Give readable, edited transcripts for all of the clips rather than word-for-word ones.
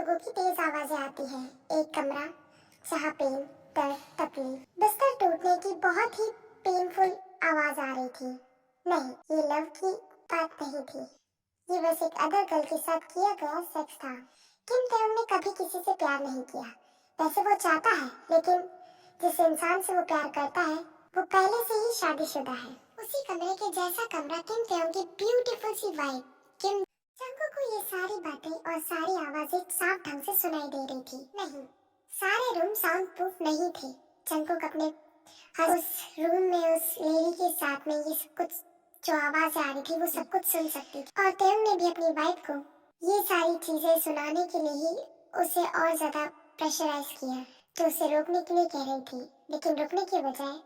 लोगों की तेज आवाजें आती हैं। एक कमरा, जहाँ पेन, दर्द, तकलीफ, बिस्तर टूटने की बहुत ही पेनफुल आवाज आ रही थी। नहीं, ये लव की बात नहीं थी। ये बस एक अदर गर्ल के साथ किया गया सेक्स था। किम तेउंग ने कभी किसी से प्यार नहीं किया। वैसे वो चाहता है, लेकिन जिस इंसान से वो प्यार करता है वो पहले से ही शादीशुदा है। उसी कमरे के जैसा कमरा, किम तेउंग की ब्यूटीफुल सी वाइफ किम जंगकुक को ये सारी बातें और सारी आवाजें साफ ढंग से सुनाई दे रही थी। नहीं, सारे रूम साउंड प्रूफ नहीं थे। जंगकुक अपने उस रूम में उस लेडी के साथ में ये सब कुछ जो आवाज आ रही थी वो सब कुछ सुन सकती थी। और तेउंग ने भी अपनी वाइफ को ये सारी चीजें सुनाने के लिए ही उसे और ज्यादा प्रेशराइज किया, तो उसे रोकने के लिए कह रही थी, लेकिन रुकने के बजाय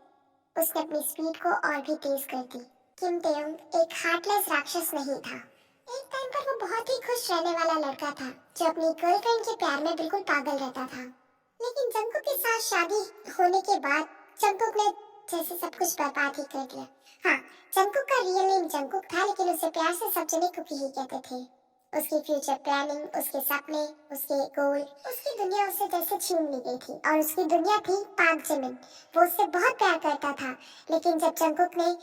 उसने अपनी स्पीड को और भी तेज कर दी। किम तेउंग एक हार्टलेस राक्षस नहीं था। एक टाइम पर वो बहुत ही खुश रहने वाला लड़का था जो अपनी गर्लफ्रेंड के प्यार में बिल्कुल पागल रहता था। लेकिन जंगकुक के साथ शादी होने के बाद जंगकुक ने जैसे सब कुछ बर्बाद ही कर दिया। हाँ, जंगकुक का रियल नेम जंगकुक था, लेकिन उसे प्यार से सब जने कुकी ही कहते थे। उसकी फ्यूचर प्लानिंग, उसके सपने, उसके गोल, उसकी दुनिया उससे जैसे छीन ली गई थी। और उसकी दुनिया थी पाक जिमिन। वो उससे बहुत प्यार करता था, लेकिन जब जंगकुक ने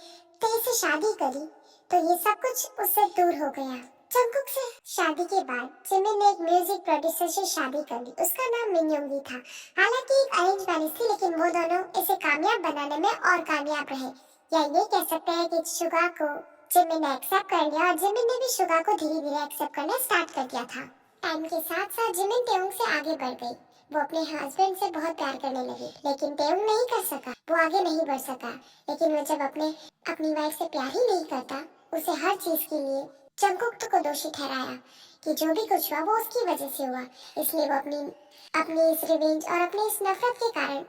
तेई से शादी करी तो ये सब कुछ उससे दूर हो गया। जंगकुक से शादी के बाद जिमिन ने एक म्यूजिक प्रोड्यूसर से शादी कर ली। उसका नाम मिन योंगी था। हालांकि एक अरेंज मैरिज थी, लेकिन वो दोनों इसे कामयाब बनाने में और कामयाब रहे। या ये कह सकते हैं कि शुगा को जिमिन ने एक्सेप्ट कर लिया और जिमिन ने भी शुगा को धीरे धीरे एक्सेप्ट करना स्टार्ट कर दिया था। टाइम के साथ साथ जिमिन तेउंग से आगे बढ़ गई। वो अपने हस्बैंड से बहुत प्यार करने लगी, लेकिन तेउंग नहीं कर सका, वो आगे नहीं बढ़ सका। लेकिन वो जब अपनी वाइफ से प्यार ही नहीं करता, उसे हर चीज के लिए जंगकुक को दोषी ठहराया कि जो भी कुछ हुआ वो उसकी वजह से हुआ। इसलिए वो अपनी इस रिवेंज और अपनी इस नफरत के कारण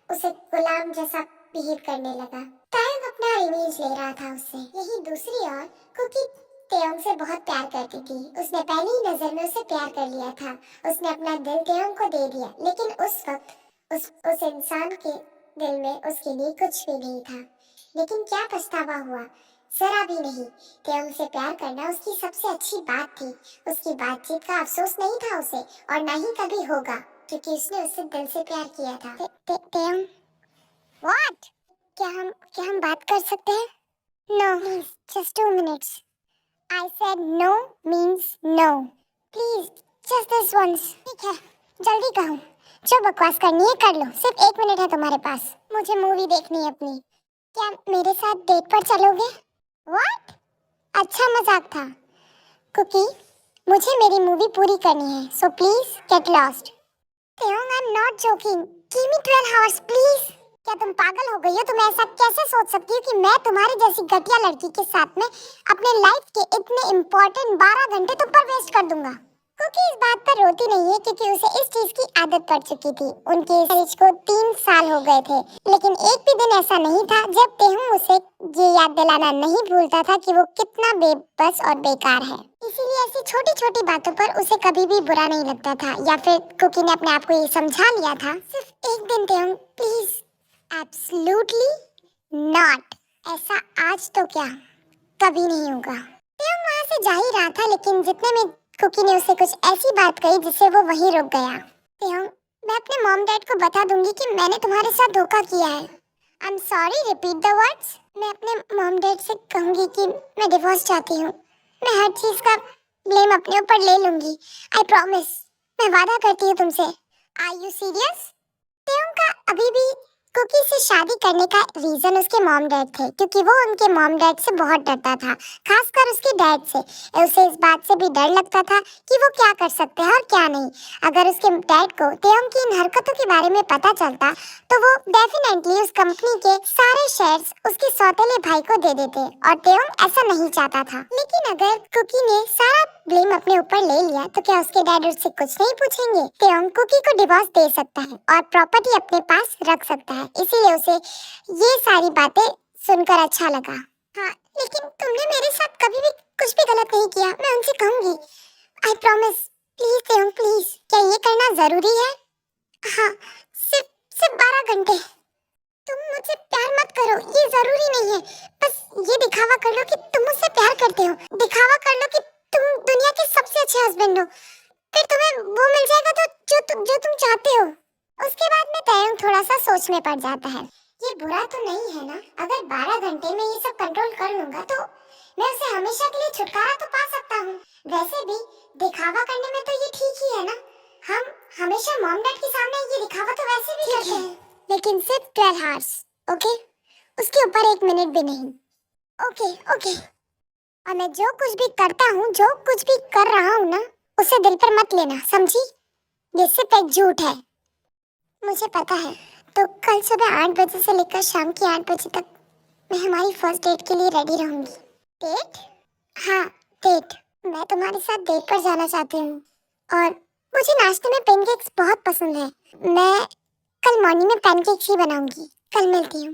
उसे गुलाम जैसा बिहेव करने लगा। तेउंग अपना रिवेंज ले रहा था उससे। यही दूसरी ओर कुकी तेउंग से बहुत प्यार करती थी। उसने पहली ही नजर में उसे प्यार कर लिया था। उसने अपना दिल तेउंग को दे दिया, लेकिन उस वक्त उस इंसान के दिल में उसके लिए कुछ भी नहीं था। लेकिन क्या पछतावा हुआ? जरा भी नहीं। तेउंग से प्यार करना उसकी सबसे अच्छी बात थी। उसकी बातचीत का अफसोस नहीं था उसे, और ना ही कभी होगा, क्योंकि उसने उससे दिल से प्यार किया था। Taeyong, what? क्या हम बात कर सकते हैं? No, please, just 2 minutes. I said no means no. Please, just this once. ठीक है, जल्दी कहो। जो बकवास करनी है कर लो। सिर्फ 1 मिनट है तुम्हारे पास। मुझे मूवी देखनी है अपनी। क्या मेरे साथ डेट पर चलोगे? What? अच्छा मजाक था। कुकी, मुझे मेरी मूवी पूरी करनी है, so please get lost. तेउंग, I'm not joking. Give me 12 hours, please. क्या तुम पागल हो गई हो? तुम ऐसा कैसे सोच सकती हो कि मैं तुम्हारी जैसी घटिया लड़की के साथ में अपने लाइफ के इतने इम्पोर्टेंट 12 घंटे तुम पर वेस्ट कर दूंगा? कुकी इस बात पर रोती नहीं है, क्योंकि उसे इस चीज की आदत पड़ चुकी थी। उनके मैरिज को 3 साल हो गए थे, लेकिन एक भी दिन ऐसा नहीं था जब तेहुंग उसे ये याद दिलाना नहीं भूलता था कि वो कितना बेबस और बेकार है। इसीलिए ऐसी छोटी छोटी बातों पर उसे कभी भी बुरा नहीं लगता था, या फिर कुकी ने अपने आप को ये समझा लिया था, सिर्फ एक दिन तेहुंग प्लीज। Absolutely not. ऐसा आज तो क्या, कभी नहीं होगा। तेहुंग वहाँ से जा ही रहा था, लेकिन जितने में कुकी ने उसे कुछ ऐसी बात कही जिससे वो वहीं रुक गया। तेहुंग, मैं अपने मॉम डैड को बता दूंगी कि मैंने तुम्हारे साथ धोखा किया है। आई am sorry, repeat the words. मैं अपने मॉम डैड से कहूंगी कि मैं डिवोर्स चाहती हूँ। मैं हर चीज का ब्लेम अपने ऊपर ले लूंगी। I promise. मैं वादा करती हूँ तुमसे। Are you serious? तेहुंग का अभी भी कुकी से शादी करने का रीजन उसके मॉम डैड थे, क्योंकि वो उनके मॉम डैड से बहुत डरता था, खासकर उसके डैड से। उसे इस बात से भी डर लगता था कि वो क्या कर सकते हैं और क्या नहीं। अगर उसके डैड को तेहुंग की इन हरकतों के बारे में पता चलता तो वो डेफिनेटली उस कंपनी के सारे शेयर्स उसके सौतेले भाई को दे देते, और तेहुंग ऐसा नहीं चाहता था। लेकिन अगर कुकी ने सारा ब्लेम अपने ऊपर ले लिया तो क्या उसके डैड उससे कुछ नहीं पूछेंगे? तेहुंग कुकी को डिवोर्स दे सकता है और प्रॉपर्टी अपने पास रख सकता है। इसीलिए उसे ये सारी बातें सुनकर अच्छा लगा। हाँ, लेकिन तुमने मेरे साथ कभी भी कुछ भी गलत नहीं किया, मैं उनसे कहूंगी। I promise. Please Taehung, please. क्या ये करना जरूरी है? हाँ, सिर्फ 12 घंटे। तुम मुझसे प्यार मत करो, ये जरूरी नहीं है। बस ये दिखावा कर लो कि तुम मुझसे प्यार करते हो। दिखावा कर लो कि तुम दुनिया के सबसे अच्छे हस्बैंड हो। फिर तुम्हें वो मिल जाएगा तो जो तुम चाहते हो। उसके बाद में तयंग थोड़ा सा सोच में पड़ जाता है। ये बुरा तो नहीं है ना, अगर 12 घंटे में ये सब कंट्रोल कर लूंगा तो मैं उसे हमेशा के लिए छुटकारा तो पा सकता हूँ। वैसे भी दिखावा करने में तो ये ठीक ही है ना, हम हमेशा मॉम डैड के सामने ये दिखावा तो वैसे भी करते हैं। लेकिन सिर्फ 12 आवर्स, ओके? उसके ऊपर 1 मिनट भी नहीं। Okay okay. और मैं जो कुछ भी करता हूँ, जो कुछ भी कर रहा हूँ ना, उसे दिल पर मत लेना, समझी? ये सिर्फ एक झूठ है। मुझे पता है। तो कल सुबह 8 बजे से लेकर शाम के 8 बजे तक मैं हमारी फर्स्ट डेट के लिए रेडी रहूंगी। डेट? हाँ, डेट। मैं तुम्हारे साथ डेट पर जाना चाहती हूँ और मुझे नाश्ते में पैनकेक्स बहुत पसंद है। मैं कल मॉर्निंग में पैनकेक्स ही बनाऊंगी। कल मिलती हूँ।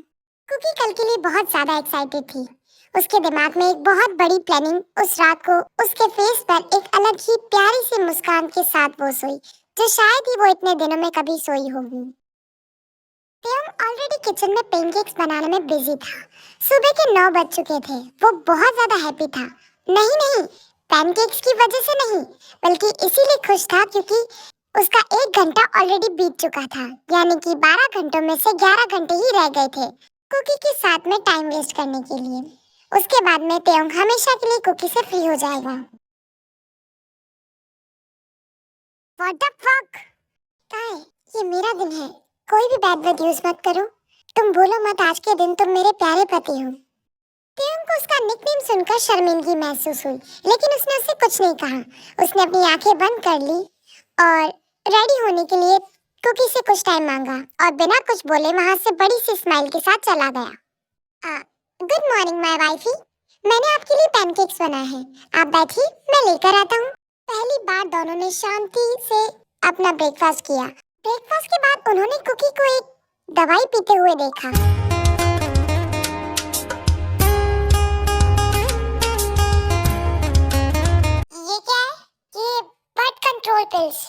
कुकी कल के लिए बहुत ज्यादा एक्साइटेड थी। उसके दिमाग में एक बहुत बड़ी प्लानिंग। उस रात को उसके फेस पर एक अलग ही प्यारी सी मुस्कान के साथ वो सोई, जो शायद ही वो इतने दिनों में कभी सोई होगी। तेयंग ऑलरेडी किचन में पैनकेक्स बनाने में बिजी था। सुबह के 9 बज चुके थे। वो बहुत ज्यादा हैप्पी था। नहीं, पैनकेक्स की वजह से नहीं, बल्कि इसीलिए खुश था क्योंकि उसका 1 घंटा ऑलरेडी बीत चुका था। यानी कि 12 घंटों में से 11 घंटे ही रह गए थे कुकी के साथ में टाइम वेस्ट करने के लिए। उसके बाद में तेयंग हमेशा के लिए कुकी से फ्री हो जाएगा। What the fuck? काय, ये मेरा दिन है। कोई भी बैड वर्ड यूज मत करो। तुम भूलो मत आज के दिन तुम मेरे प्यारे पति हो। तेयंग को उसका निकनेम सुनकर शर्मिंदगी महसूस हुई, लेकिन उसने उसे कुछ नहीं कहा। उसने अपनी आंखें बंद कर ली और रेडी होने के लिए कुकी से कुछ टाइम मांगा और बिना कुछ बोले वहां से बड़ी सी स्माइल के साथ चला गया। गुड मॉर्निंग माय वाइफी, मैंने आपके लिए पैनकेक्स बनाए हैं। आप बैठिए, मैं लेकर आता हूँ। पहली बार दोनों ने शांति से अपना ब्रेकफास्ट किया। ब्रेकफास्ट के बाद उन्होंने कुकी को एक दवाई पीते हुए देखा। ये क्या है? ये birth control pills.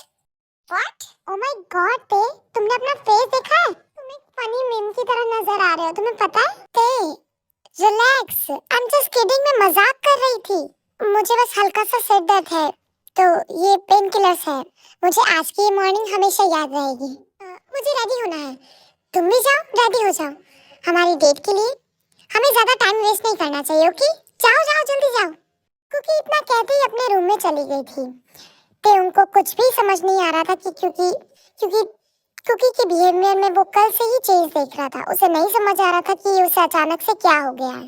What? Oh my God ते, तुमने अपना फेस देखा है? तुम एक फनी मीम की तरह नजर आ रहे हो, तुम्हें पता है? ते, relax, I am just kidding, मैं मजाक कर रही थी। मुझे बस हल्का सा सिर दर्द है, तो ये पेन किलर्स है। मुझे आज की ये मॉर्निंग हमेशा याद रहेगी। मुझे रेडी होना है। तुम भी जाओ, रेडी हो जाओ हमारी डेट के लिए। हमें ज्यादा टाइम वेस्ट नहीं करना चाहिए, ओके? जाओ जाओ, जल्दी जाओ। कुकी इतना कहते ही अपने रूम में चली गई थी। ते उनको कुछ भी समझ नहीं आ रहा था कि क्योंकि कुकी के बिहेवियर में वो कल से ही चेंज देख रहा था। उसे नहीं समझ आ रहा था कि उसे अचानक से क्या हो गया है।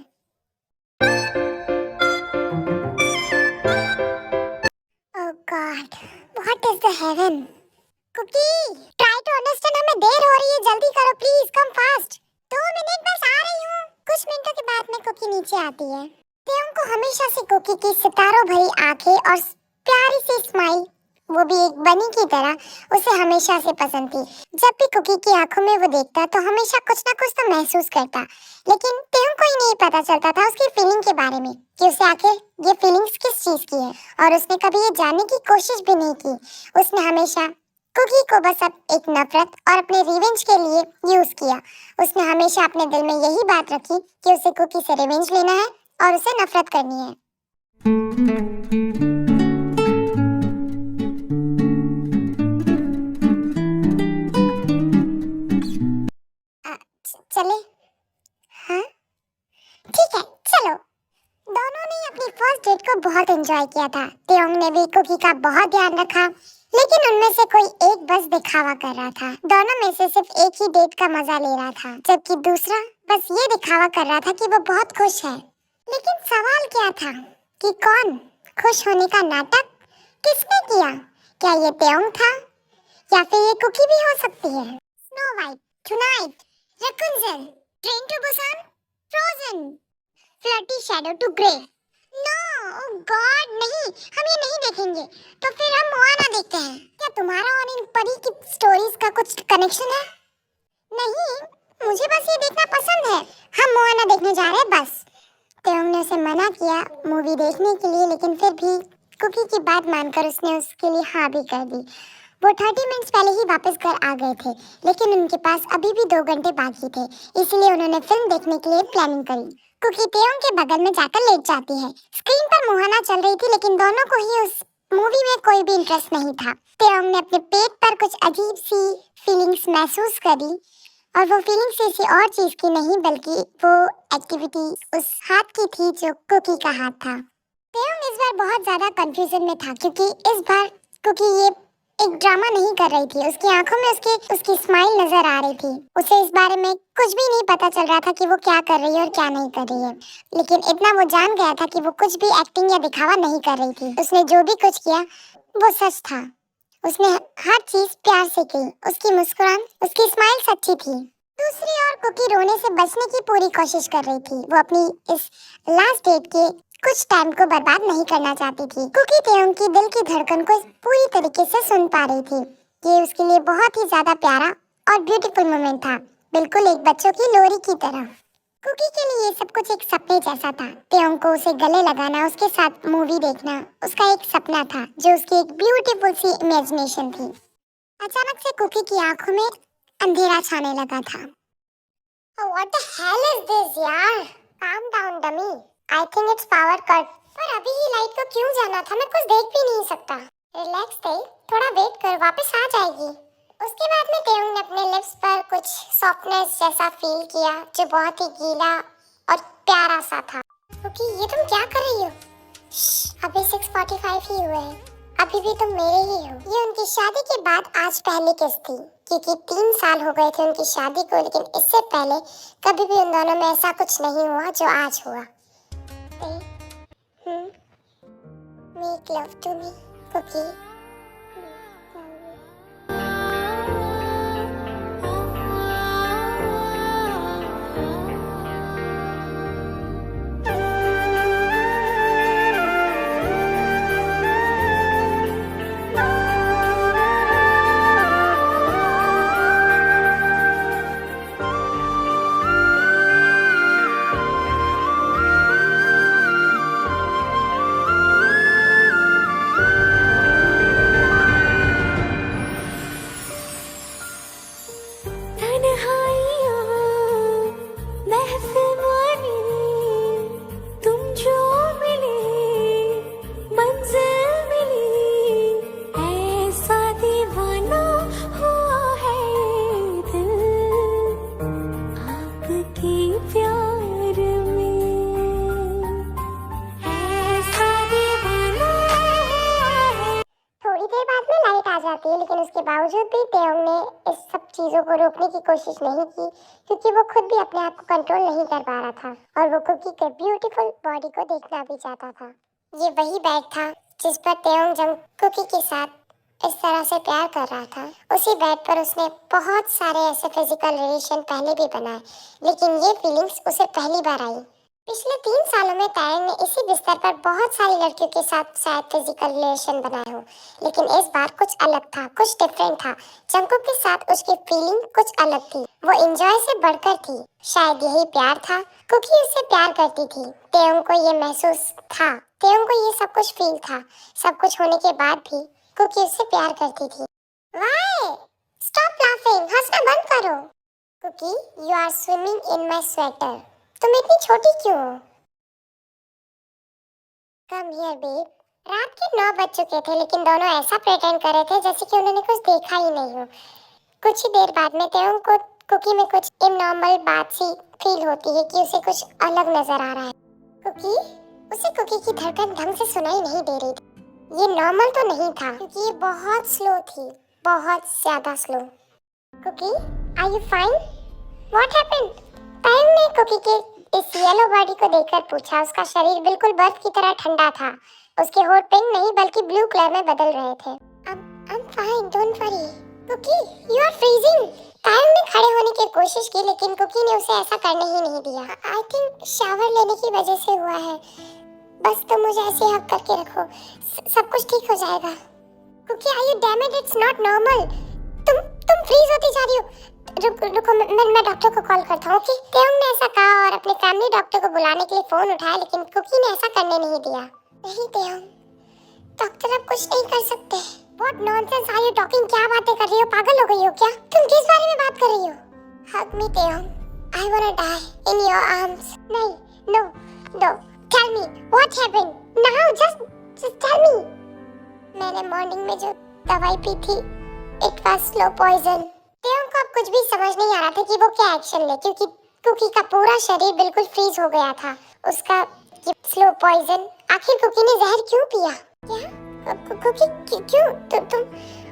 Oh God, what is the heaven? Cookie, try to understand, हमें देर हो रही है, जल्दी करो प्लीज, कम फास्ट। 2 मिनट बस, आ रही हूँ। कुछ मिनटों के बाद में कुकी नीचे आती है। तेयंग को हमेशा से कुकी की सितारों भरी आंखें और प्यारी सी स्माइल, वो भी एक बनी की तरह, उसे हमेशा से पसंद थी। जब भी कुकी की आंखों में वो देखता तो हमेशा कुछ ना कुछ तो महसूस करता, लेकिन तेयंग को ही नहीं पता चलता था उसकी फीलिंग के बारे में कि उसे आखिर ये फीलिंग्स किस चीज की है। और उसने कभी ये जानने की कोशिश भी नहीं की। उसने हमेशा कुकी को बस अब एक नफरत और अपने रिवेंज के लिए यूज किया। उसने हमेशा अपने दिल में यही बात रखी कि उसे कुकी से रिवेंज लेना है और उसे नफरत करनी है। चले? हाँ ठीक है, चलो। दोनों ने अपनी फर्स्ट डेट को बहुत एंजॉय किया था। तेयंग ने भी कुकी का बहुत ध्यान रखा, लेकिन उनमें से कोई एक बस दिखावा कर रहा था। दोनों में से सिर्फ एक ही डेट का मजा ले रहा था, जबकि दूसरा बस ये दिखावा कर रहा था कि वो बहुत खुश है। लेकिन सवाल क्या था कि कौन खुश होने का नाटक किसने किया? क्या ये तेयंग था या फिर ये कुकी भी हो सकती है? Snow White, Tonight, Rapunzel, Train to Busan, Frozen, flirty shadow to grey. No, oh God, नहीं, हम ये नहीं देखेंगे। तो फिर हम मोआना देखते हैं। क्या तुम्हारा और इन परी की स्टोरीज का कुछ कनेक्शन है? नहीं, मुझे बस ये देखना पसंद है। हम मोआना देखने जा रहे हैं बस। तेयंग ने उसे मना किया मूवी देखने के लिए, लेकिन फिर भी कुकी की बात मानकर उसने उसके लिए हाँ भी कर दी। वो 30 मिनट्स पहले ही वापस घर आ गए थे, लेकिन उनके पास अभी भी 2 घंटे बाकी थे, इसलिए उन्होंने फिल्म देखने के लिए प्लानिंग करी। कुकी तेयंग के बगल में जाकर लेट जाती है। स्क्रीन पर मोहना चल रही थी, लेकिन दोनों को ही उस मूवी में कोई भी इंटरेस्ट नहीं था। तेयोंग ने अपने पेट पर कुछ अजीब सी फीलिंग्स महसूस करी और वो फीलिंग्स किसी और चीज की नहीं बल्कि वो एक्टिविटी उस हाथ की थी जो कुकी का हाथ था। तेयोंग इस बार बहुत ज्यादा कंफ्यूजन में था क्योंकि इस बार कुकी ये एक ड्रामा नहीं कर रही थी। उसकी आंखों में उसकी स्माइल नजर आ रही थी। उसे इस बारे में कुछ भी नहीं पता चल रहा था कि वो क्या कर रही है और क्या नहीं कर रही है, लेकिन इतना वो जान गया था कि वो कुछ भी एक्टिंग या दिखावा नहीं कर रही थी। उसने जो भी कुछ किया वो सच था। उसने हर चीज प्यार से की। उसकी मुस्कुराहट, उसकी स्माइल सच्ची थी। दूसरी ओर कुकी रोने से बचने की पूरी कोशिश कर रही थी। वो अपनी इस लास्ट डेट के कुछ टाइम को बर्बाद नहीं करना चाहती थी। कुकी तेयोंग की दिल की धड़कन को पूरी तरीके से सुन पा रही थी। ये उसके लिए बहुत ही ज्यादा प्यारा और ब्यूटीफुल मोमेंट था, बिल्कुल एक बच्चों की लोरी की तरह। कुकी के लिए ये सब कुछ एक सपने जैसा था। तेयोंग को उसे गले लगाना, उसके साथ मूवी देखना उसका एक सपना था जो उसकी एक ब्यूटीफुल सी इमेजिनेशन थी। अचानक से कुकी की आंखों में अंधेरा छाने लगा था। Oh, what the hell is this यार? Calm down dummy. I think it's power cut. पर अभी ही लाइट को क्यों जाना था? मैं कुछ देख भी नहीं सकता। रिलैक्स थे, थोड़ा वेट कर, वापस आ जाएगी। उसके बाद में तेयोंग ने अपने लिप्स पर कुछ सॉफ्टनेस जैसा फील किया जो बहुत ही गीला और प्यारा सा था। क्योंकि ये तुम क्या कर रही हो? अभी 6:45 ही हुए हैं। अभी भी तुम मेरे ही हो। ये उनकी शादी के बाद आज पहली किस थी, क्योंकि 3 साल हो गए थे उनकी शादी को, लेकिन इससे पहले कभी भी उन दोनों में ऐसा कुछ नहीं हुआ जो आज हुआ। Make love to me, Cookie. जाती है, लेकिन उसके बावजूद भी तेयोंग ने इस सब चीजों को रोकने की कोशिश नहीं की क्योंकि वो खुद भी अपने आप को कंट्रोल नहीं कर पा रहा था और वो कुकी के ब्यूटीफुल बॉडी को देखना भी चाहता था। ये वही बेड था जिस पर तेयोंग जब कुकी के साथ इस तरह से प्यार कर रहा था। उसी बेड पर उसने बहुत सारे ऐसे फिजिकल रिलेशन पहले भी बनाए, लेकिन ये फीलिंग्स उसे पहली बार आई। पिछले 3 सालों में तायंग ने इसी बिस्तर पर बहुत सारी लड़कियों के साथ शायद फिजिकल रिलेशन बनाए हो, लेकिन इस बार कुछ अलग था, कुछ डिफरेंट था। जंगकुक के साथ उसकी फीलिंग कुछ अलग थी, वो एंजॉय से बढ़कर थी। शायद यही प्यार था। कुकी उससे प्यार करती थी। तेयोंग को ये महसूस था, तेयोंग को ये सब कुछ फील था। सब कुछ होने के बाद भी कुकी उससे प्यार करती थी। Why? Stop laughing, हंसना बंद करो। Cookie, you are swimming in my sweater. तुम इतनी छोटी क्यों हो? Come here, babe. रात के 9 बज चुके थे, लेकिन दोनों ऐसा प्रेटेंड कर रहे थे जैसे कि उन्होंने कुछ देखा ही नहीं हो। कुछ ही देर बाद में तेयोंग को कुकी में कुछ इननॉर्मल बात सी फील होती है कि उसे कुछ अलग नजर आ रहा है। कुकी, उसे कुकी की धड़कन ढंग से सुनाई नहीं दे रही थी। ये नॉर्मल तो नहीं था क्योंकि ये बहुत स्लो थी, बहुत ज्यादा slow. Cookie, are you fine? What happened? Taeyong ने कुकी के इस येलो बॉडी को देखकर पूछा। उसका शरीर बिल्कुल बर्फ की तरह ठंडा था। उसके होंठ पिंक नहीं बल्कि ब्लू कलर में बदल रहे थे। I'm fine, don't worry. Cookie, you are freezing. Taeyong ने खड़े होने की कोशिश की, लेकिन कुकी ने उसे ऐसा करने ही नहीं दिया। I think शावर लेने की वजह से हुआ है। बस तुम मुझे ऐसे हक करके रखो, सब कुछ ठीक हो जाएगा। Cookie, are you damn it? It's not normal. तुम फ्रीज होती जा रही हो। रुको, मैं डॉक्टर को कॉल करता हूँ। ओके? तेयोंग ने ऐसा कहा और अपने फैमिली डॉक्टर को बुलाने के लिए फोन उठाया, लेकिन कुकी ने ऐसा करने नहीं दिया। नहीं तेयोंग, डॉक्टर अब कुछ नहीं कर सकते। What nonsense are you talking? क्या बातें कर रही हो? पागल हो गई हो क्या? तुम किस बारे में बात कर रही हो? Hug me, तेयोंग. I wanna die in your arms. नहीं, no. Tell me what happened now. Just tell me. मैंने मॉर्निंग में जो दवाई पी थी, इट वाज स्लो पॉइजन। तेयंग को अब कुछ भी समझ नहीं आ रहा था कि वो क्या एक्शन ले, क्योंकि कुकी का पूरा शरीर बिल्कुल फ्रीज हो गया था। उसका स्लो पॉइजन, आखिर कुकी ने जहर क्यों पिया? क्या कुकी क्यों तुम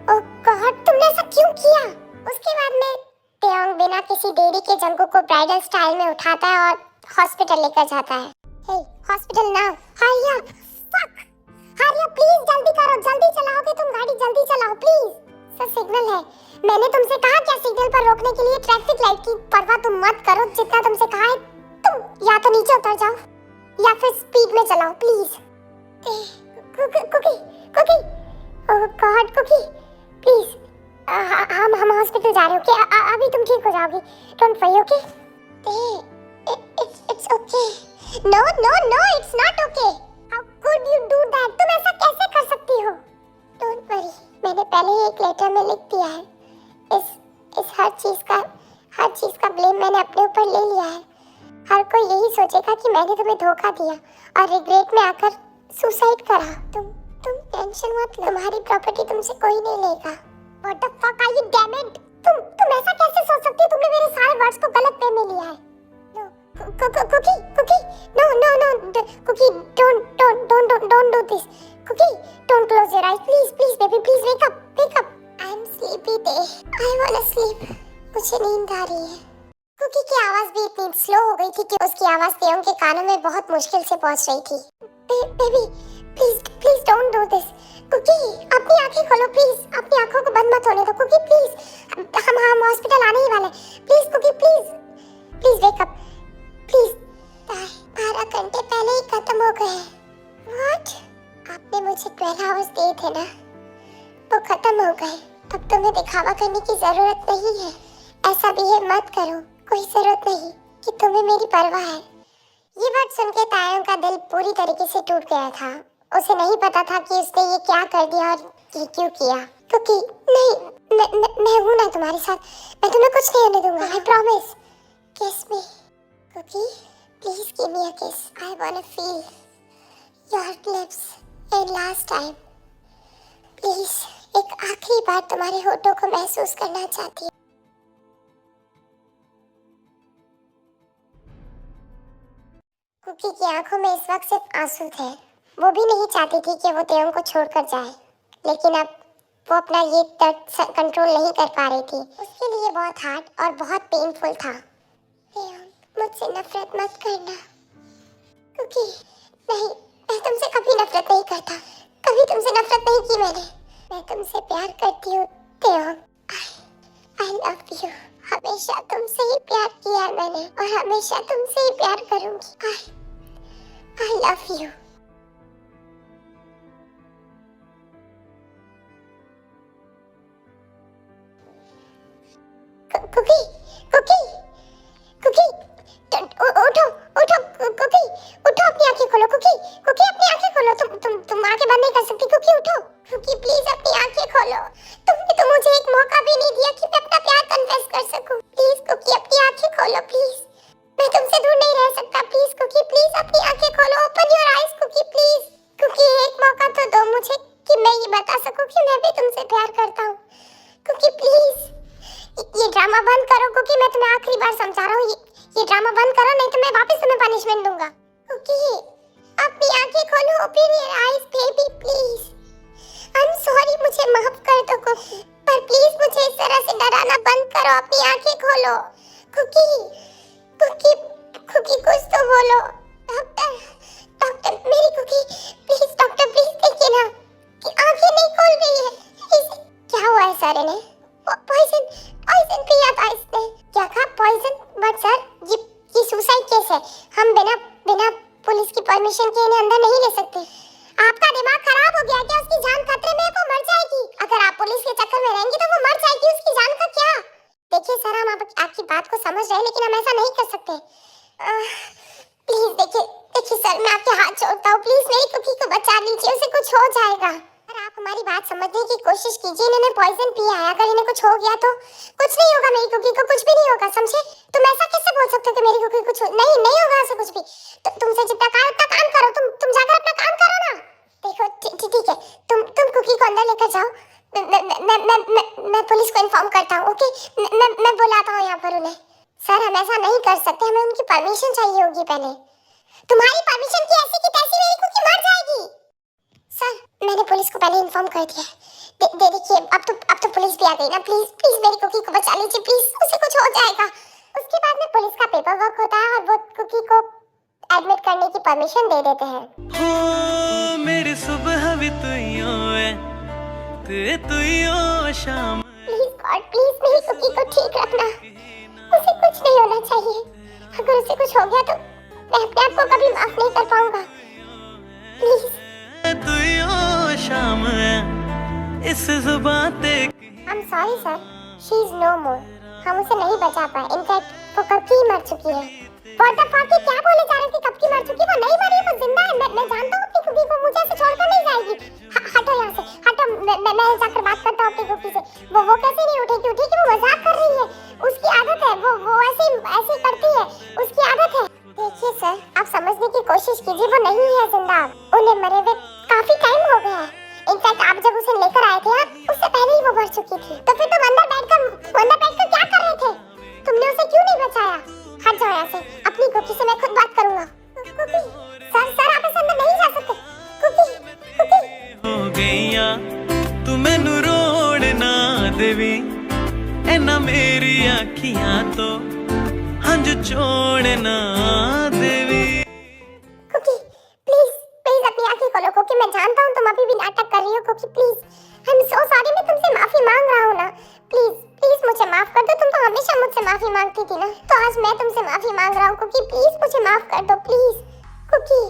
ओह गॉड, तुमने ऐसा क्यों किया? उसके बाद में तेयंग बिना किसी देरी के जंगू को ब्राइडल स्टाइल में उठाता है और हॉस्पिटल लेकर जाता है। Hey hospital now, hurry up, fuck, hurry up please, जल्दी करो, जल्दी चलाओगे तुम गाड़ी, जल्दी चलाओ प्लीज। सर सिग्नल है, मैंने तुमसे कहा क्या सिग्नल पर रोकने के लिए? ट्रैफिक लाइट की परवाह तुम मत करो, जितना तुमसे कहा है तुम या तो नीचे उतर जाओ या फिर स्पीड में चलाओ please. Cookie Cookie oh god Cookie please, हम हॉस्पिटल जा रहे हो क्या? अभी तुम ठीक हो जाओगी, don't worry, okay? It's okay. No no no, it's not okay. How could you do that? तुम ऐसा कैसे कर सकती हो? डोंट वरी, मैंने पहले ही एक लेटर में लिख दिया है। इस हर चीज का ब्लेम मैंने अपने ऊपर ले लिया है। हर कोई यही सोचेगा कि मैंने तुम्हें धोखा दिया और रिग्रेट में आकर सुसाइड करा। तुम टेंशन मत लो, तुम्हारी प्रॉपर्टी तुमसे कोई नहीं लेगा। What the fuck are you, damn it? तुम ऐसा कैसे सोच सकती हो? तुमने मेरे सारे वर्ड्स को गलत वे में लिया है। Cookie no no no Cookie, don't do this. Cookie don't close your eyes please baby, please wake up. I am sleepy day, I want to sleep. मुझे नींद आ रही है। कुकी की आवाज भी इतनी स्लो हो गई थी कि उसकी आवाज तेयंग के कानों में बहुत मुश्किल से पहुंच रही थी। Baby please don't do this. Cookie अपनी आंखें खोलो प्लीज, अपनी आंखों को बंद मत होने दो कुकी प्लीज। हम हॉस्पिटल आने ही वाले, please Cookie please wake up please. 12 घंटे पहले ही खत्म हो गए। व्हाट? आपने मुझे 12 आवर्स दिए थे ना, वो खत्म हो गए। अब तुम्हें दिखावा करने की जरूरत नहीं है। ऐसा बिहेव मत करो, कोई जरूरत नहीं कि तुम्हें मेरी परवाह है। ये बात सुन के तायंग का दिल पूरी तरीके से टूट गया था। उसे नहीं पता था कि उसने ये क्या कर दिया और ये क्यों किया। क्योंकि नहीं, मैं हूं ना तुम्हारे साथ, मैं तुम्हें कुछ नहीं होने दूंगा, I promise. Kiss me Cookie, please give me a kiss, I want to feel your lips in last time. प्लीज एक आखिरी बार तुम्हारे होठों को महसूस करना चाहती हूँ। कुकी की आंखों में इस वक्त सिर्फ आंसू थे। वो भी नहीं चाहती थी कि वो तेयंग को छोड़कर जाए, लेकिन अब वो अपना ये दर्द कंट्रोल नहीं कर पा रही थी। उसके लिए बहुत हार्ड और बहुत पेनफुल था। तेयंग, मुझसे नफरत मत करना। कुकी नहीं, मैं तुमसे कभी नफरत नहीं करता, कभी तुमसे नफरत नहीं की मैंने। मैं तुमसे प्यार करती हूँ तेयंग, आई लव यू। हमेशा तुमसे ही प्यार किया है मैंने और हमेशा तुमसे ही प्यार करूंगी। I love you. Cookie Cookie Cookie उठो उठो कुकी उठो, अपनी आंखें खोलो कुकी अपनी आंखें खोलो। तुम आंखें बंद नहीं कर सकती कुकी, उठो कुकी प्लीज अपनी आंखें खोलो। तुमने तो मुझे एक मौका भी नहीं दिया कि मैं अपना प्यार कन्फेस कर सकूं। प्लीज कुकी अपनी आंखें खोलो प्लीज, मैं तुमसे दूर नहीं रह सकता। प्लीज कुकी प्लीज अपनी आंखें खोलो, open your eyes Cookie please. Cookie एक मौका तो दो मुझे कि मैं ये बता सकूं कि मैं भी तुमसे प्यार करता हूँ। कुकी प्लीज ये ड्रामा बंद करो कुकी, मैं तुम्हें आखिरी बार समझा रहा हूँ, ये ड्रामा बंद करो, नहीं तो मैं वापस तुम्हें पनिशमेंट दूंगा। कुकी अपनी आंखें खोलो, open your eyes baby please. I am sorry, मुझे माफ कर दो कुकी, पर प्लीज मुझे इस तरह से डराना बंद करो, अपनी आंखें खोलो। कुकी कुकी कुकी कुछ तो बोलो। डॉक्टर मेरी कुकी प्लीज, डॉक्टर प्लीज देखिए ना कि आंखें नहीं खोल रही है। इसे क्या हुआ है सर? इन्हें पॉइजन पिया था इसने। क्या कहा? पॉइजन? बट सर ये सुसाइड केस है, हम बिना पुलिस की परमिशन के इन्हें अंदर नहीं ले सकते। आपका दिमाग खराब हो गया क्या? उसकी जान खतरे में है, वो मर जाएगी। अगर आप पुलिस के चक्कर में रहेंगी तो वो मर जाएगी, उसकी जान का क्या? देखिए सर, हम आपकी बात को समझ रहे हैं, लेकिन हम ऐसा नहीं कर सकते। प्लीज देखिए सर, मैं आपके हाथ जोड़ता हूँ, प्लीज मेरी कुकी को बचा लीजिए, उसे कुछ हो जाएगा। सर आप हमारी बात समझने की कोशिश कीजिए, इन्होंने पॉइजन पिया है, अगर इन्हें कुछ हो गया तो कुछ नहीं होगा, मेरी कुकी को कुछ भी नहीं होगा, समझे? तुम ऐसा कैसे बोल सकते हो कि मेरी कुकी कुछ नहीं होगा, ऐसा कुछ भी। तुमसे जितना काम करो, तुम जाकर अपना काम करो ना। देखो ठीक है, तुम कुकी को अंदर लेकर जाओ। मैं पुलिस को इन्फॉर्म करता हूँ। ओके, मैं बुलाता हूँ यहाँ पर उन्हें। सर, हम ऐसा नहीं कर सकते, हमें उनकी परमिशन चाहिए होगी पहले। तुम्हारी परमिशन की ऐसी की तैसी मेरी कुकी मर जाएगी। सर, मैंने पुलिस को पहले इन्फॉर्म कर दिया। देखिए, अब तो पुलिस भी आ गई ना। प्लीज मेरी कुकी को बचा लीजिए, प्लीज, उसे कुछ हो जाएगा। उसके बाद में पुलिस का पेपर वर्क होता है और वो कुकी को एडमिट करने की परमिशन दे देते हैं। हो मेरी सुबह भी तुइयों है, तुइयों शाम। प्लीज गॉड, प्लीज मेरी कुकी को ठीक रखना। उसे कुछ नहीं होना चाहिए। अगर उसे कुछ हो गया तो मैं अपने आप को कभी माफ नहीं कर पाऊंगा। प्लीज। तुइयों शाम है इस जुबान पे। I'm sorry sir, she is no more. हम उसे नहीं बचा पाए। इनफैक्ट वो कब की मर चुकी है। What the fuck, ये क्या बोले जा रहे थे? कब की मर चुकी? वो नहीं मरी, वो जिंदा है। मैं जानता हूँ अपनी कुकी को, मुझे ऐसे छोड़कर नहीं जाएगी। हटो यहाँ से, हटो। मैं जाकर बात करता हूँ अपनी कुकी से। वो कैसे नहीं उठेगी? वो मजाक कर रही है। उसकी आदत है, वो ऐसे करती है, उसकी आदत है। देखिए सर, आप समझने की कोशिश कीजिए, वो नहीं है जिंदा। उन्हें मरे हुए काफी टाइम हो गया है। इनफैक्ट आप जब उसे लेकर आए थे, उससे पहले ही वो मर चुकी थी। तो फिर तुम अंदर बैठकर क्या कर रहे थे? तुमने उसे क्यों नहीं बचाया? हट जाओ यहाँ से। अपनी कुकी से मैं खुद बात करूंगा। कुकी, सर आप इस अंदर नहीं जा सकते। कुकी हो गईया तू मैनू रोड़ ना देवी, ऐना मेरी आखियां तो हंझ छोड़ ना देवी। कुकी प्लीज अपनी आंखें खोलो। कुकी, मैं जानता हूँ तुम अभी भी नाटक कर रही हो। Cookie please, I am so sorry. मैं तुमसे माफी मांग रहा हूँ ना। प्लीज मुझे माफ कर दो। तुम तो हमेशा मुझसे माफी मांगती थी ना, तो आज मैं तुमसे माफी मांग रहा हूँ। कुकी प्लीज मुझे माफ कर दो, प्लीज। कुकी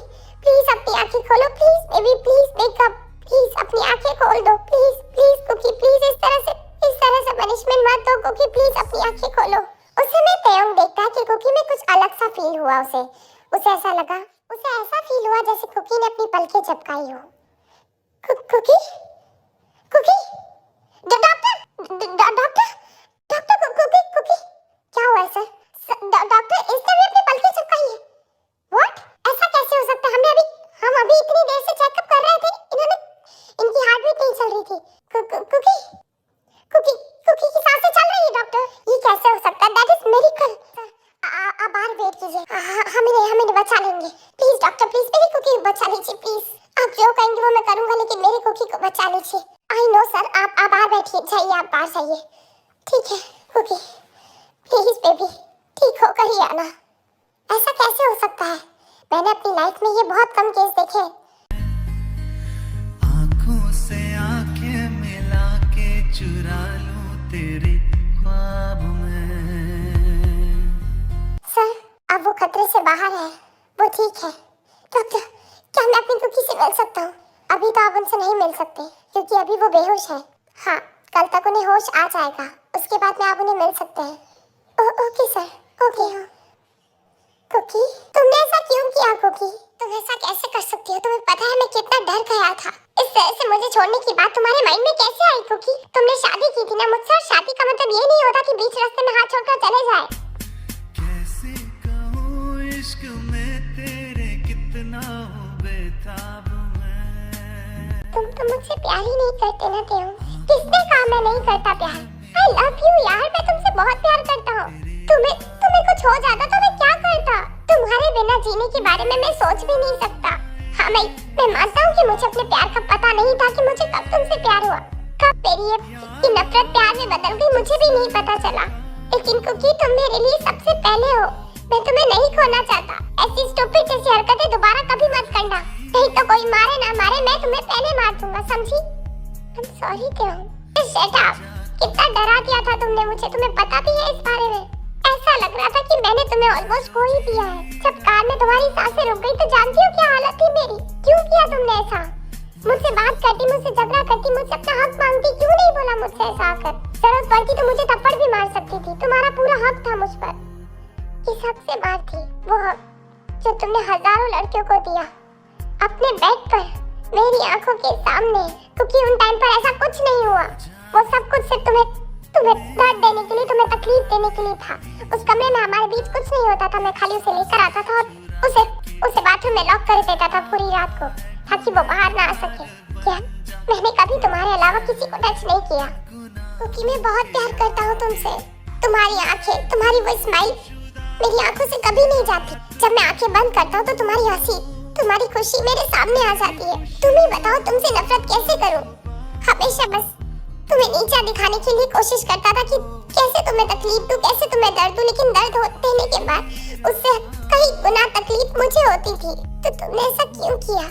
प्लीज अपनी आंखें खोलो, please baby, please wake up, please अपनी आंखें खोल दो, प्लीज कुकी, प्लीज इस तरह से पनिशमेंट मत दो। कुकी प्लीज अपनी आंखें खोलो। उस समय तेयोंग देखता है कि कुकी में कुछ अलग सा फील हुआ। उसे ऐसा फील हुआ जैसे कुकी ने अपनी पलकें झपकाई हो। कुकी डॉक्टर, क्या हुआ सर? डॉक्टर, इसने भी अपनी पलकें झपकाई है। व्हाट? ऐसा कैसे हो सकता है? हम अभी इतनी देर से चेकअप कर रहे थे, इनकी हार्ट बीट नहीं चल रही थी। कुकी की सांसें चल रही है डॉक्टर। ये कैसे हो सकता है? That is miracle. आप बाहर वेट कीजिए, हमें बचा लेंगे। प्लीज डॉक्टर, प्लीज मेरी कुकी को बचा लीजिए, प्लीज। आप जो कहेंगे वो मैं करूंगा, लेकिन मेरी कुकी को बचा लीजिए। आई नो सर, आप बाहर बैठिए, जाइए, आप बाहर जाइए। ठीक है कुकी, प्लीज बेबी, ठीक होकर ही आना। ऐसा कैसे हो सकता है? मैंने अपनी लाइफ में ये बहुत कम केस देखे। आंखों से आंखें मिला के चुरा लूं तेरे ख्वाब में। सर, अब वो खतरे से बाहर है, वो ठीक है। डॉक्टर, क्या मैं अपनी कुकी से मिल सकता हूँ? अभी तो आप उनसे नहीं मिल सकते, क्योंकि अभी वो बेहोश है। हाँ, कल तक उन्हें होश आ जाएगा, उसके बाद में आप उन्हें मिल सकते हैं। Okay sir, okay. कुकी, तुमने ऐसा क्यों किया? कुकी, तुम ऐसा कैसे कर सकती हो? तुम्हें पता है मैं कितना डर गया था। इस तरह से मुझे छोड़ने की बात तुम्हारे माइंड में कैसे आई? कुकी, तुमने शादी की थी ना मुझसे, और शादी का मतलब ये नहीं होता कि बीच रास्ते में हाथ छोड़कर चले जाए। कैसे कहूँ इश्क में तेरे कितना हूँ बेताब मैं। तुम तो मुझसे प्यार ही नहीं करते ना तेओ। किसने कहा मैं नहीं करता प्यार? I love you यार, मैं तुमसे बहुत प्यार करता हूँ। तुम्हें कुछ हो जाता तो मैं क्या करता? तुम्हारे बिना जीने के बारे में मैं सोच भी नहीं सकता। हाँ, मैं मानता हूँ कि मुझे अपने प्यार का पता नहीं था कि मुझे कब तुमसे प्यार हुआ, कब मेरी ये नफरत प्यार में बदल गई, मुझे भी नहीं पता चला। लेकिन कुकी, तुम मेरे लिए सबसे पहले हो। मैं तुम्हें नहीं खोना चाहता। ऐसी स्टूपिड जैसी हरकतें दोबारा कभी मत करना, नहीं तो कोई मारे ना मारे, मैं तुम्हें पहले मार दूंगा, समझी? I'm sorry तेओ। Shut up. कितना डरा दिया था तुमने मुझे, तुम्हें पता भी है इस बारे में। ऐसा लग रहा था कि मैंने तुम्हें ऑलमोस्ट खो ही दिया है। जब कार में तुम्हारी सांसें रुक गई तो जानती हो क्या हालत थी मेरी? क्यों किया तुमने ऐसा? मुझसे बात करती, मुझसे झगड़ा करती, मुझसे अपना हक मांगती, क्यों नहीं बोला मुझसे ऐसा आकर? जरूरत पड़ती तो मुझे थप्पड़ भी मार सकती थी, तुम्हारा पूरा हक था मुझ पर। किस हक से बात थी? वो हक जो तुमने हजारों लड़कियों को दिया, अपने बेड पर, मेरी आंखों के सामने। क्योंकि उन टाइम पर ऐसा कुछ नहीं हुआ, वो सब कुछ सिर्फ तुम्हें दर्द देने के लिए, तुम्हें तकलीफ देने के लिए था। उस कमरे में हमारे बीच कुछ नहीं होता था, मैं खाली उसे लेकर आता था और उसे बाथरूम में लॉक कर देता था पूरी रात को। ताकि वो बाहर ना आ सके। क्या मैंने कभी तुम्हारे अलावा किसी को टच नहीं किया? क्योंकि मैं बहुत प्यार करता हूँ तुमसे। तुम्हारी आंखें, तुम्हारी वो स्माइल मेरी आंखों से कभी नहीं जाती। जब मैं आंखें बंद करता हूँ तो तुम्हारी हंसी, तुम्हारी खुशी मेरे सामने आ जाती है। तुम ही बताओ तुमसे नफरत कैसे करूं? हमेशा बस तुम्हें नीचा दिखाने के लिए कोशिश करता था कि कैसे तुम्हें तकलीफ दूं, कैसे तुम्हें दर्द दूं, लेकिन दर्द होने के बाद उससे कई गुना तकलीफ मुझे होती थी। तो तुमने ऐसा क्यों किया?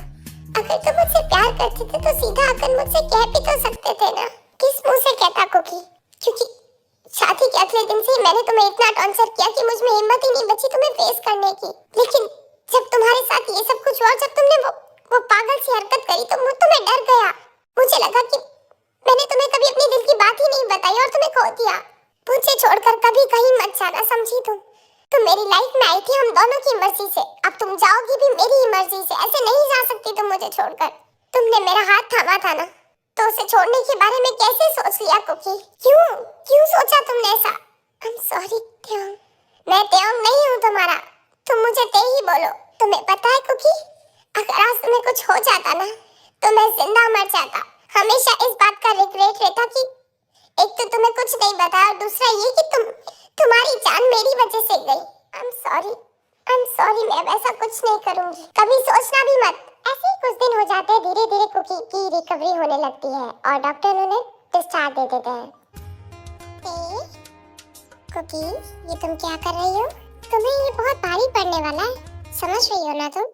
अगर तुम मुझसे प्यार करते थे तो सीधा आकर मुझसे कह भी तो सकते थे ना। किस मुंह से कहता कुकी? क्योंकि शादी के अगले दिन से ही मैंने तुम्हें इतना टॉर्चर किया कि मुझ में हिम्मत ही नहीं बची तुम्हें फेस करने की। लेकिन जब तुम्हारे साथ ये सब कुछ हुआ, जब तुमने वो पागल सी हरकत करी तो मैं डर गया। मुझे लगा कि मैंने तुम्हें कभी अपनी दिल की बात ही नहीं बताई और तुम्हें खो दिया। मुझे छोड़कर कभी कहीं मत जाना, समझी तुम मेरी लाइफ में आई थी हम दोनों की मर्जी से। अब तुम जाओगी भी मेरी ही मर्जी से। ऐसे नहीं जा सकती तुम मुझे छोड़कर। तुमने मेरा हाथ थामा था ना, तो उसे छोड़ने के बारे में कैसे सोच लिया कुकी? क्यों सोचा तुमने ऐसा? I am sorry Tyong. मैं त्योंग नहीं हूँ तुम्हारा। तुम मुझे ते ही बोलो। तुम्हें पता है कुकी, अगर आज तुम्हें कुछ हो जाता ना तो मैं जिंदा मर जाता। हमेशा इस बात का रिग्रेट रहता कि एक तो तुम्हें कुछ नहीं बताया और दूसरा ये कि तुम्हारी जान मेरी वजह से गई। आई एम सॉरी, मैं वैसा कुछ नहीं करूंगी। कभी सोचना भी मत। ऐसे ही कुछ दिन हो जाते हैं, धीरे धीरे कुकी की रिकवरी होने लगती है और डॉक्टर उन्हें डिस्चार्ज दे देते हैं। कुकी, ये तुम क्या कर रही हो? तुम्हें ये बहुत भारी पड़ने वाला है, समझ रही हो ना तुम?